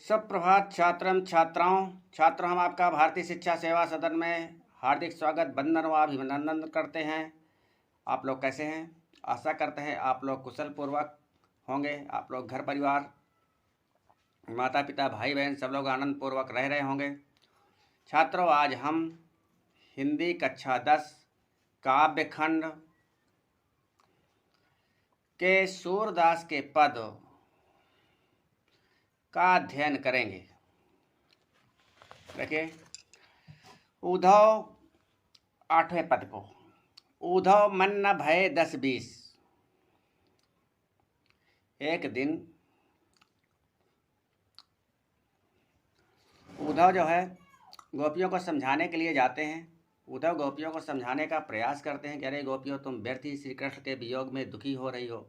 सुप्रभात छात्रों, हम आपका भारतीय शिक्षा सेवा सदन में हार्दिक स्वागत, वंदन व अभिनंदन करते हैं। आप लोग कैसे हैं? आशा करते हैं आप लोग कुशल पूर्वक होंगे। आप लोग घर परिवार, माता पिता, भाई बहन सब लोग आनंद पूर्वक रह रहे होंगे। छात्रों, आज हम हिंदी कक्षा 10 काव्य खंड के सूरदास के पद का अध्ययन करेंगे। देखिए, उद्धव 8वें पद को। उद्धव मन न भय 10-20। एक दिन उद्धव जो है गोपियों को समझाने के लिए जाते हैं। उद्धव गोपियों को समझाने का प्रयास करते हैं कि अरे गोपियों, तुम व्यर्थ ही श्री कृष्ण के वियोग में दुखी हो रही हो।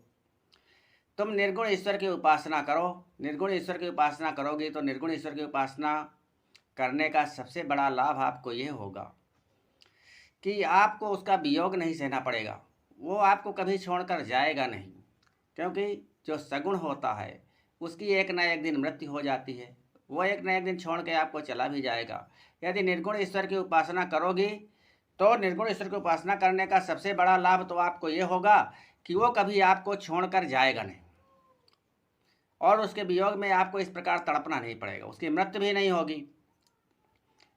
तुम निर्गुण ईश्वर की उपासना करो। निर्गुण ईश्वर की उपासना करोगी तो निर्गुण ईश्वर की उपासना करने का सबसे बड़ा लाभ आपको यह होगा कि आपको उसका वियोग नहीं सहना पड़ेगा। वो आपको कभी छोड़कर जाएगा नहीं, क्योंकि जो सगुण होता है उसकी एक न एक दिन मृत्यु हो जाती है। वो एक न एक दिन छोड़ के आपको चला भी जाएगा। यदि निर्गुण ईश्वर की उपासना करोगी तो निर्गुण ईश्वर की उपासना करने का सबसे बड़ा लाभ तो आपको ये होगा कि वो कभी आपको छोड़कर जाएगा नहीं, और उसके वियोग में आपको इस प्रकार तड़पना नहीं पड़ेगा, उसकी मृत्यु भी नहीं होगी।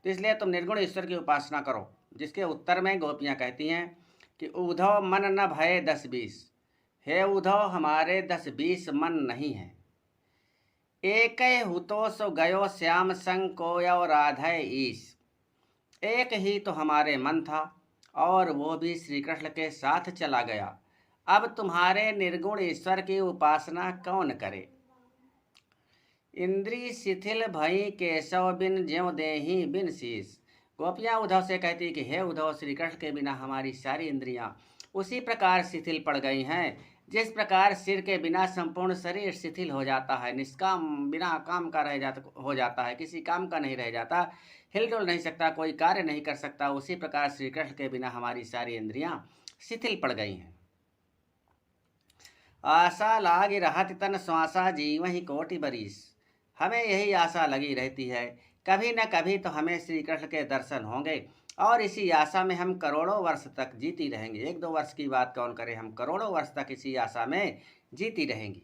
तो इसलिए तुम निर्गुण ईश्वर की उपासना करो। जिसके उत्तर में गोपियाँ कहती हैं कि उद्धव मन न भय 10-20। हे उद्धव, हमारे 10-20 मन नहीं है। एक हुतो सो गयो श्याम संग कोयो राधय ईश। एक ही तो हमारे मन था और वो भी श्री कृष्ण के साथ चला गया। अब तुम्हारे निर्गुण ईश्वर की उपासना कौन करे। इंद्री शिथिल भई केशव बिन ज्यों देही बिन शीश। गोपियाँ उद्धव से कहती कि हे उद्धव, श्री कृष्ण के बिना हमारी सारी इंद्रियां उसी प्रकार शिथिल पड़ गई हैं जिस प्रकार सिर के बिना संपूर्ण शरीर शिथिल हो जाता है, निष्काम बिना काम का हो जाता है, किसी काम का नहीं रह जाता, हिलडुल नहीं सकता, कोई कार्य नहीं कर सकता। उसी प्रकार श्री कृष्ण के बिना हमारी सारी इंद्रियां शिथिल पड़ गई हैं। आशा लागी रहत तन श्वासा जीव ही कोटि बरीस। हमें यही आशा लगी रहती है, कभी न कभी तो हमें श्री कृष्ण के दर्शन होंगे, और इसी आशा में हम करोड़ों वर्ष तक जीती रहेंगे। 1-2 वर्ष की बात कौन करे, हम करोड़ों वर्ष तक इसी आशा में जीती रहेंगी।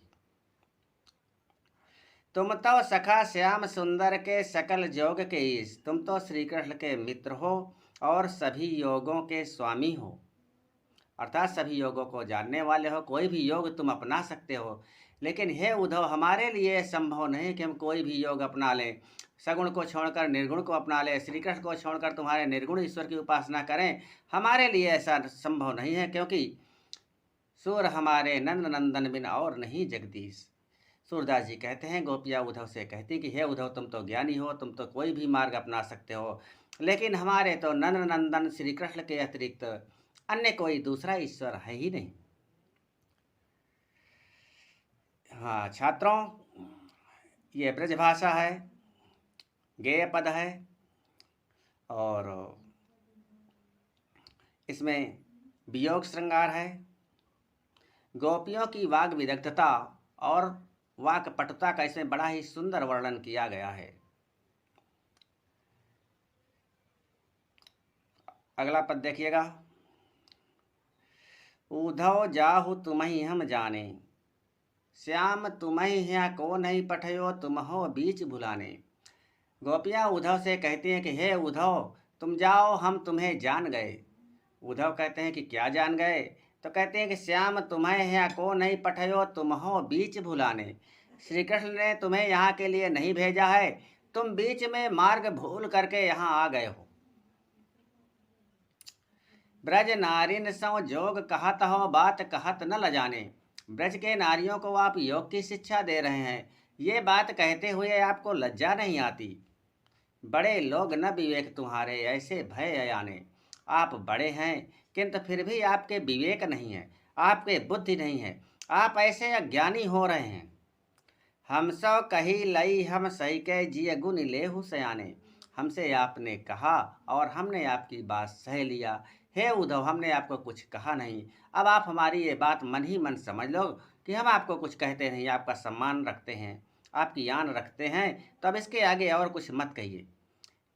तुम तो सखा श्याम सुंदर के सकल जोग के ईश। तुम तो श्री कृष्ण के मित्र हो और सभी योगों के स्वामी हो, अर्थात सभी योगों को जानने वाले हो। कोई भी योग तुम अपना सकते हो, लेकिन हे उद्धव, हमारे लिए संभव नहीं कि हम कोई भी योग अपना लें। सगुण को छोड़कर निर्गुण को अपना लें, श्री कृष्ण को छोड़कर तुम्हारे निर्गुण ईश्वर की उपासना करें। हमारे लिए ऐसा संभव नहीं है, क्योंकि सूर हमारे नंद नंदन बिन और नहीं जगदीश। सूरदास जी कहते हैं, गोपियाँ उद्धव से कहती कि हे उद्धव, तुम तो ज्ञानी हो, तुम तो कोई भी मार्ग अपना सकते हो, लेकिन हमारे तो नंद नंदन श्री कृष्ण के अतिरिक्त अन्य कोई दूसरा ईश्वर है ही नहीं। हाँ छात्रों, ये ब्रजभाषा है, गेय पद है, और इसमें वियोग श्रृंगार है। गोपियों की वाग विदग्धता और वाक पटुता का इसमें बड़ा ही सुंदर वर्णन किया गया है। अगला पद देखिएगा। उद्धव जाहु तुम्हि हम जाने, श्याम तुम्हि हैं को नहीं पठयो तुम हो बीच भुलाने। गोपियाँ उद्धव से कहती हैं कि हे उद्धव, तुम जाओ, हम तुम्हें जान गए। उद्धव कहते हैं कि क्या जान गए? तो कहते हैं कि श्याम तुम्हें हैं को नहीं पठयो तुम हो बीच भुलाने। श्री कृष्ण ने तुम्हें यहाँ के लिए नहीं भेजा है, तुम बीच में मार्ग भूल करके यहाँ आ गए हो। ब्रज नारिन सौ जोग कहत हो बात कहत न लजाने। ब्रज के नारियों को आप योग की शिक्षा दे रहे हैं, ये बात कहते हुए आपको लज्जा नहीं आती। बड़े लोग न विवेक तुम्हारे, ऐसे भय अयाने। आप बड़े हैं किंतु फिर भी आपके विवेक नहीं है, आपके बुद्धि नहीं है, आप ऐसे अज्ञानी हो रहे हैं। हम सौ कही लई हम सही के जिय गुण लेहु सयाने। हमसे आपने कहा और हमने आपकी बात सह लिया। हे उद्धव, हमने आपको कुछ कहा नहीं, अब आप हमारी ये बात मन ही मन समझ लो कि हम आपको कुछ कहते नहीं, आपका सम्मान रखते हैं, आपकी आन रखते हैं, तो अब इसके आगे और कुछ मत कहिए।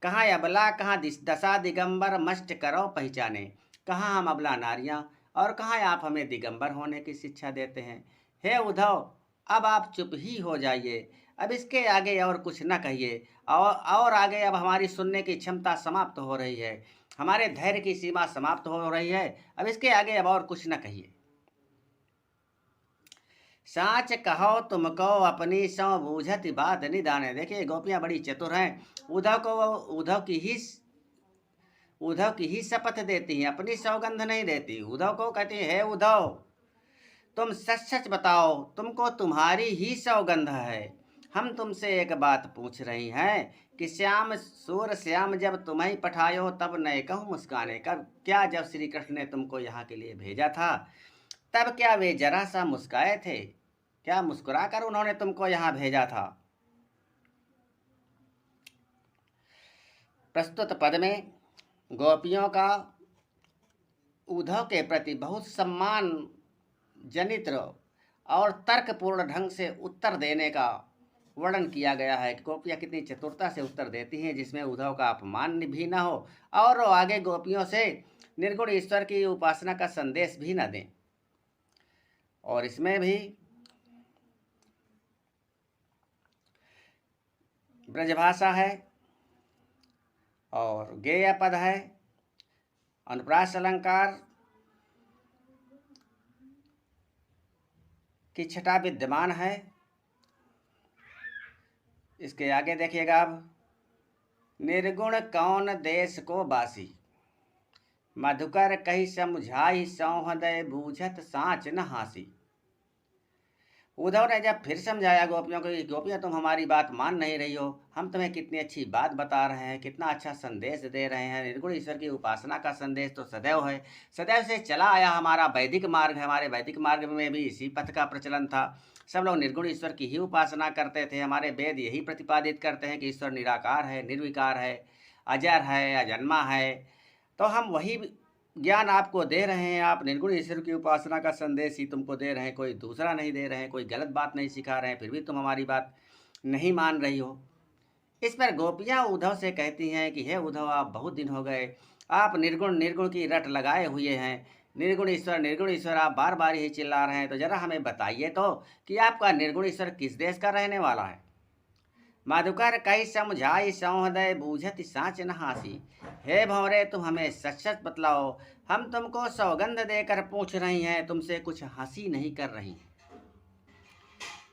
कहाँ अबला कहाँ दशा दिगंबर मस्ट करो पहचाने। कहाँ हम अबला नारियां और कहाँ आप हमें दिगंबर होने की शिक्षा देते हैं। हे उद्धव, अब आप चुप ही हो जाइए, अब इसके आगे और कुछ न कहिए। और आगे अब हमारी सुनने की क्षमता समाप्त हो रही है, हमारे धैर्य की सीमा समाप्त हो रही है, अब इसके आगे अब और कुछ न कहिए। साच कहो तुमको अपनी सौ बूझत बात निदाने। देखिए गोपियां बड़ी चतुर हैं। उद्धव को उद्धव की ही शपथ देती हैं, अपनी सौगंध नहीं देती। उद्धव को कहती है, उद्धव तुम सच सच बताओ, तुमको तुम्हारी ही सौगंध है। हम तुमसे एक बात पूछ रही हैं कि श्याम सूर श्याम जब तुम्हें पठायो तब नए कहूँ मुस्काने। कब क्या जब श्री कृष्ण ने तुमको यहाँ के लिए भेजा था तब क्या वे जरा सा मुस्काए थे? क्या मुस्कुराकर उन्होंने तुमको यहाँ भेजा था? प्रस्तुत पद में गोपियों का उद्धव के प्रति बहुत सम्मान जनित और तर्कपूर्ण ढंग से उत्तर देने का वर्णन किया गया है कि गोपियाँ कितनी चतुरता से उत्तर देती हैं, जिसमें उद्धव का अपमान भी न हो और वो आगे गोपियों से निर्गुण ईश्वर की उपासना का संदेश भी न दें। और इसमें भी ब्रजभाषा है और गेय पद है, अनुप्रास अलंकार की छटा विद्यमान है। इसके आगे देखिएगा, अब निर्गुण कौन देश को बासी, मधुकर कही समझाई सौहृदय बूझत साँच न हासी। उद्धव ने जब फिर समझाया गोपियों को कि गोपियाँ तुम हमारी बात मान नहीं रही हो, हम तुम्हें कितनी अच्छी बात बता रहे हैं, कितना अच्छा संदेश दे रहे हैं। निर्गुण ईश्वर की उपासना का संदेश तो सदैव है, सदैव से चला आया हमारा वैदिक मार्ग है। हमारे वैदिक मार्ग में भी इसी पथ का प्रचलन था, सब लोग निर्गुण ईश्वर की ही उपासना करते थे। हमारे वेद यही प्रतिपादित करते हैं कि ईश्वर निराकार है, निर्विकार है, अजर है, अजन्मा है। तो हम वही ज्ञान आपको दे रहे हैं, आप निर्गुण ईश्वर की उपासना का संदेश ही तुमको दे रहे हैं, कोई दूसरा नहीं दे रहे हैं, कोई गलत बात नहीं सिखा रहे हैं, फिर भी तुम हमारी बात नहीं मान रही हो। इस पर गोपियाँ उद्धव से कहती हैं कि हे उद्धव, आप बहुत दिन हो गए, आप निर्गुण निर्गुण की रट लगाए हुए हैं, निर्गुण ईश्वर आप बार बार ही चिल्ला रहे हैं, तो जरा हमें बताइए तो कि आपका निर्गुण ईश्वर किस देश का रहने वाला है। मधुकर कही समझाई सौहृदय बूझत साँच न हासी। हे भंवरे, तुम हमें सच सच बतलाओ, हम तुमको सौगंध देकर पूछ रही हैं, तुमसे कुछ हंसी नहीं कर रही।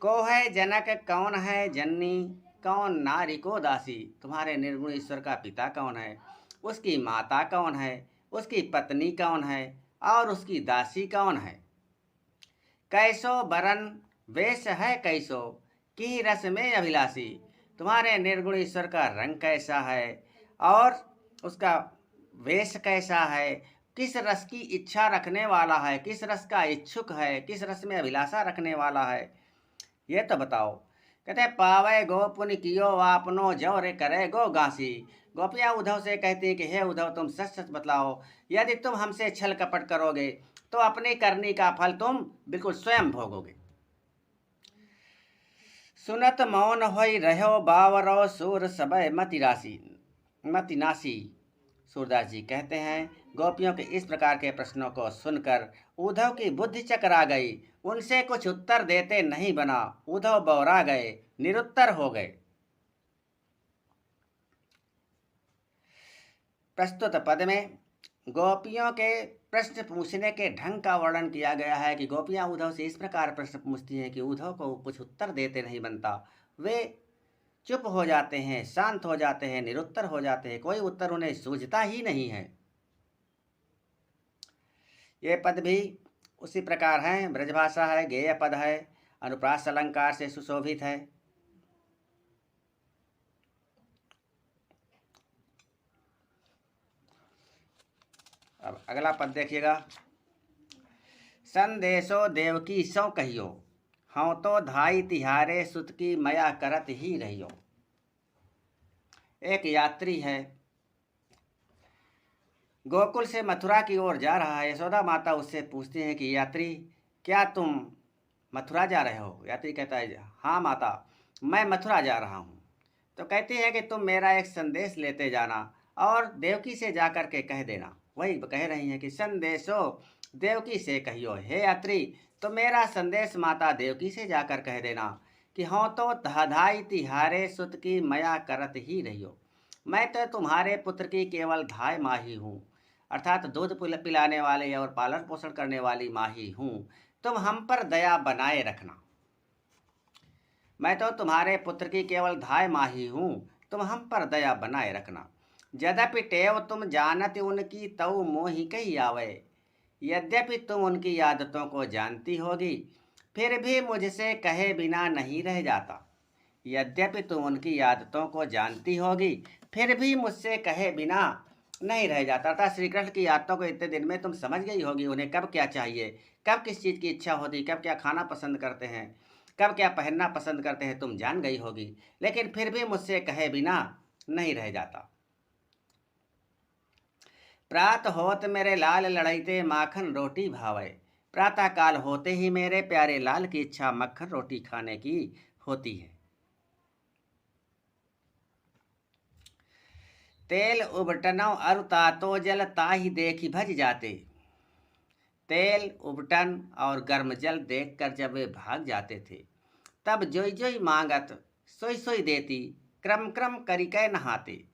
को है जनक कौन है जननी, कौन नारी को दासी। तुम्हारे निर्गुण ईश्वर का पिता कौन है, उसकी माता कौन है, उसकी पत्नी कौन है और उसकी दासी कौन है। कैसो बरन वेश है कैसो, की रस में अभिलाषी। तुम्हारे निर्गुण ईश्वर का रंग कैसा है और उसका वेश कैसा है, किस रस की इच्छा रखने वाला है, किस रस का इच्छुक है, किस रस में अभिलाषा रखने वाला है, ये तो बताओ। कहते पावे गो पुण्य कियो आपनो जौरे करे गो गासी। गोपियाँ उद्धव से कहती हैं कि हे उद्धव, तुम सच सच बतलाओ, यदि तुम हमसे छल कपट करोगे तो अपनी करनी का फल तुम बिल्कुल स्वयं भोगोगे। सुनत मौन होई रहो बावरो सूर सबय मतिनासी। सूरदास जी कहते हैं, गोपियों के इस प्रकार के प्रश्नों को सुनकर उद्धव की बुद्धि चकरा गई, उनसे कुछ उत्तर देते नहीं बना। उद्धव बौरा गए, निरुत्तर हो गए। प्रस्तुत पद में गोपियों के प्रश्न पूछने के ढंग का वर्णन किया गया है कि गोपियां उद्धव से इस प्रकार प्रश्न पूछती हैं कि उद्धव को कुछ उत्तर देते नहीं बनता। वे चुप हो जाते हैं, शांत हो जाते हैं, निरुत्तर हो जाते हैं, कोई उत्तर उन्हें सूझता ही नहीं है। ये पद भी उसी प्रकार है, ब्रजभाषा है, गेय पद है, अनुप्रास अलंकार से सुशोभित है। अब अगला पद देखिएगा, संदेशो देवकी सौ कहियो, हाँ तो धाई तिहारे सुत की मया करत ही रहियो। एक यात्री है, गोकुल से मथुरा की ओर जा रहा है। यशोदा माता उससे पूछती हैं कि यात्री, क्या तुम मथुरा जा रहे हो? यात्री कहता है, हाँ माता, मैं मथुरा जा रहा हूँ। तो कहती है कि तुम मेरा एक संदेश लेते जाना और देवकी से जाकर के कह देना। वही कह रही हैं कि संदेशो देवकी से कहियो, हे यात्री तो मेरा संदेश माता देवकी से जाकर कह देना कि हाँ तो धाधाई तिहारे सुत की मया करत ही रहियो। मैं तो तुम्हारे पुत्र की केवल धाय माँ ही हूँ, अर्थात दूध पिलाने वाले और पालन पोषण करने वाली माँ ही हूँ। तुम हम पर दया बनाए रखना। मैं तो तुम्हारे पुत्र की केवल धाय माँ ही हूँ, तुम हम पर दया बनाए रखना। यद्यपि टेव तुम जानत उनकी तऊ मोहि कही आवे। यद्यपि तुम उनकी आदतों को जानती होगी, फिर भी मुझसे कहे बिना नहीं रह जाता। यद्यपि तुम उनकी आदतों को जानती होगी, फिर भी मुझसे कहे बिना नहीं रह जाता। अर्थात श्री कृष्ण की आदतों को इतने दिन में तुम समझ गई होगी, उन्हें कब क्या चाहिए, कब किस चीज़ की इच्छा होती, कब क्या खाना पसंद करते हैं, कब क्या पहनना पसंद करते हैं, तुम जान गई होगी, लेकिन फिर भी मुझसे कहे बिना नहीं रह जाता। प्रात होत मेरे लाल लड़ाईते माखन रोटी भावे। प्रातः काल होते ही मेरे प्यारे लाल की इच्छा मक्खन रोटी खाने की होती है। तेल उबटनो अरु तातो जल ताहि देखी भज जाते। तेल उबटन और गर्म जल देखकर जब वे भाग जाते थे, तब जोई जोई मांगत सोई सोई देती, क्रम क्रम करिकै नहाते।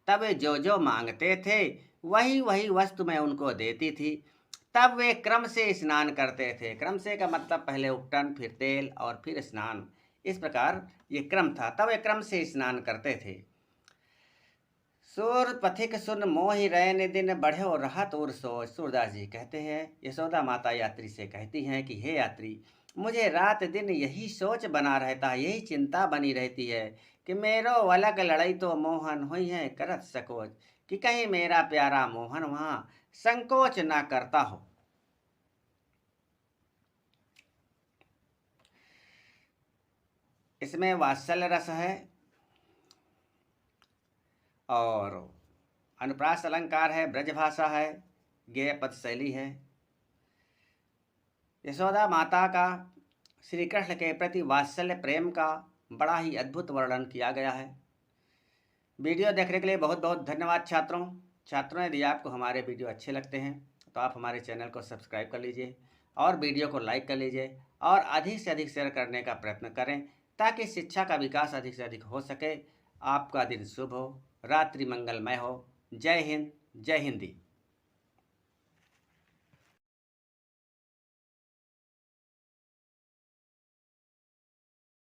तब वे जो जो मांगते थे वही वही वस्तु मैं उनको देती थी। तब वे क्रम से स्नान करते थे। क्रम से का मतलब पहले उपटन, फिर तेल और फिर स्नान, इस प्रकार ये क्रम था। तब वे क्रम से स्नान करते थे। सूर पथिक सुन मोहि रैन दिन बढ़ो रहत उर सोच। सूरदास जी कहते हैं, यशोदा माता यात्री से कहती हैं कि हे यात्री, मुझे रात दिन यही सोच बना रहता है, यही चिंता बनी रहती है कि मेरो अलग लड़ई तो मोहन हुई है करत सकोच, कि कहीं मेरा प्यारा मोहन वहाँ संकोच ना करता हो। इसमें वात्सल्य रस है और अनुप्रास अलंकार है, ब्रज भाषा है, गेय पद शैली है। यशोदा माता का श्री कृष्ण के प्रति वात्सल्य प्रेम का बड़ा ही अद्भुत वर्णन किया गया है। वीडियो देखने के लिए बहुत बहुत धन्यवाद छात्रों। यदि आपको हमारे वीडियो अच्छे लगते हैं तो आप हमारे चैनल को सब्सक्राइब कर लीजिए और वीडियो को लाइक कर लीजिए और अधिक से अधिक शेयर करने का प्रयत्न करें, ताकि शिक्षा का विकास अधिक से अधिक हो सके। आपका दिन शुभ हो, रात्रि मंगलमय हो। जय हिंद, जय हिंदी।